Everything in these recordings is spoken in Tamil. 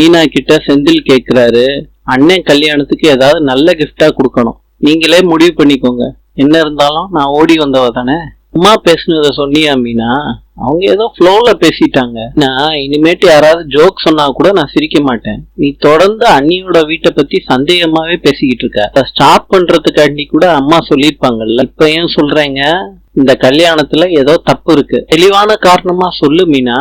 மீனா கிட்ட செந்தில் கேக்குறாரு, அண்ணன் கல்யாணத்துக்கு ஏதாவது நல்ல கிஃப்டா கொடுக்கணும், நீங்களே முடிவு பண்ணிக்கோங்க, என்ன இருந்தாலும் நான் ஓடி வந்தவ தானே. அம்மா பேசுனத சொன்னியா மீனா? அவங்க ஏதோ ஃப்ளோல பேசிட்டாங்க. நான் இனிமேட்டு யாராவது ஜோக் சொன்னா கூட நான் சிரிக்க மாட்டேன். நீ தொடர்ந்து அண்ணியோட வீட்டை பத்தி சந்தேகமாவே பேசிக்கிட்டு இருக்க. அதை ஸ்டாப் பண்றதுக்காண்டி கூட அம்மா சொல்லியிருப்பாங்கல்ல. இப்ப ஏன் சொல்றேங்க? இந்த கல்யாணத்துல ஏதோ தப்பு இருக்கு. தெளிவான காரணமா சொல்லு மீனா.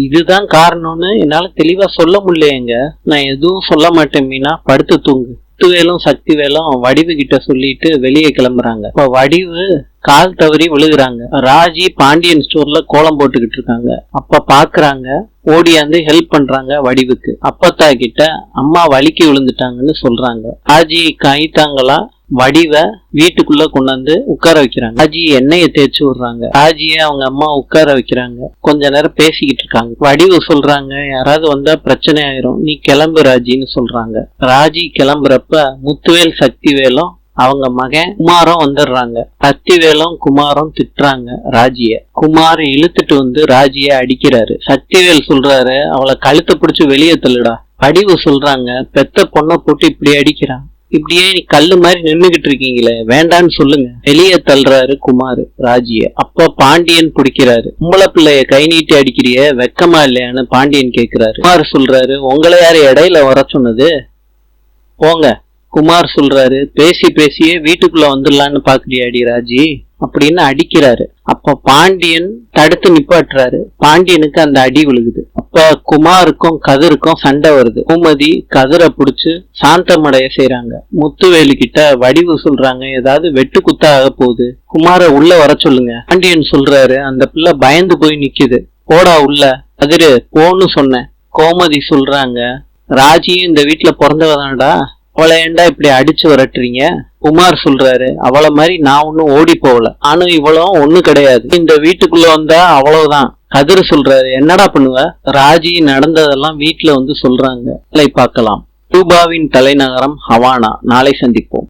இதுதான் காரணம்னு என்னால தெளிவா சொல்ல முடியலையேங்க. நான் எதுவும் சொல்ல மாட்டேன் மீனா, படுத்து தூங்கு. முத்துவேலும் சக்திவேலும் வடிவு கிட்ட சொல்லிட்டு வெளியே கிளம்புறாங்க. இப்ப வடிவு கால் தவறி விழுகுறாங்க. ராஜி பாண்டியன் ஸ்டோர்ல கோலம் போட்டுக்கிட்டு இருக்காங்க. அப்ப பாக்குறாங்க, ஓடியாந்து ஹெல்ப் பண்றாங்க வடிவுக்கு. அப்பத்தா கிட்ட அம்மா வலிக்கு விழுந்துட்டாங்கன்னு சொல்றாங்க. ராஜி கைத்தாங்களா வடிவ வீட்டுக்குள்ள கொண்டாந்து உட்கார வைக்கிறாங்க. ராஜி எண்ணெயை தேய்ச்சி விடுறாங்க. ராஜிய அவங்க அம்மா உட்கார வைக்கிறாங்க. கொஞ்ச நேரம் பேசிக்கிட்டு இருக்காங்க. வடிவு சொல்றாங்க, யாராவது வந்தா பிரச்சனை ஆயிரும், நீ கிளம்பு ராஜின்னு சொல்றாங்க. ராஜி கிளம்புறப்ப முத்துவேல் சக்திவேலும் அவங்க மகன் குமாரம் வந்துடுறாங்க. சக்திவேலும் குமாரம் திட்டுறாங்க ராஜிய. குமார் இழுத்துட்டு வந்து ராஜிய அடிக்கிறாரு. சக்திவேல் சொல்றாரு, அவளை கழுத்தை பிடிச்சு வெளியே தள்ளுடா. வடிவு சொல்றாங்க, பெத்த பொண்ணை போட்டு இப்படி அடிக்கிறான், இப்படியே நீ கல்லு மாதிரி நின்னுகிட்டு இருக்கீங்களே, வேண்டான்னு சொல்லுங்க. வெளியே தள்ளுறாரு குமார் ராஜிய. அப்ப பாண்டியன் பிடிக்கிறாரு. உம்பளை பிள்ளைய கை நீட்டி அடிக்கிறிய, வெக்கமா இல்லையான்னு பாண்டியன் கேக்குறாரு. குமார் சொல்றாரு, உங்களை யாரு இடையில வர சொன்னது, போங்க. குமார் சொல்றாரு, பேசி பேசியே வீட்டுக்குள்ள வந்துடலான்னு பாக்குறியாடி ராஜி அப்படின்னு அடிக்கிறாரு. அப்ப பாண்டியன் தடுத்து நிப்பாட்டுறாரு. பாண்டியனுக்கு அந்த அடி விழுகுது. அப்ப குமாருக்கும் கதிருக்கும் சண்டை வருது. பூமதி கதிரை புடிச்சு சாந்தமடைய செய்யறாங்க. முத்துவேலு கிட்ட வடிவு சொல்றாங்க, ஏதாவது வெட்டு குத்தா ஆக போகுது, குமார உள்ள வர சொல்லுங்க. பாண்டியன் சொல்றாரு, அந்த பிள்ளை பயந்து போய் நிக்குது, போடா உள்ள. கதிரு போன்னு சொன்னேன். கோமதி சொல்றாங்க, ராஜியும் இந்த வீட்டுல பிறந்தவதானடா, அவளை ஏண்டா இப்படி அடிச்சு விரட்டுறீங்க. குமார் சொல்றாரு, அவளை மாதிரி நான் ஒன்னும் ஓடி போகல, ஆனா இவ்வளவும் ஒண்ணு கிடையாது, இந்த வீட்டுக்குள்ள வந்தா அவ்வளவுதான். கதிர் சொல்றாரு, என்னடா பண்ணுவ. ராஜி நடந்ததெல்லாம் வீட்டுல வந்து சொல்றாங்க. பார்க்கலாம். கியூபாவின் தலைநகரம் ஹவானா. நாளை சந்திப்போம்.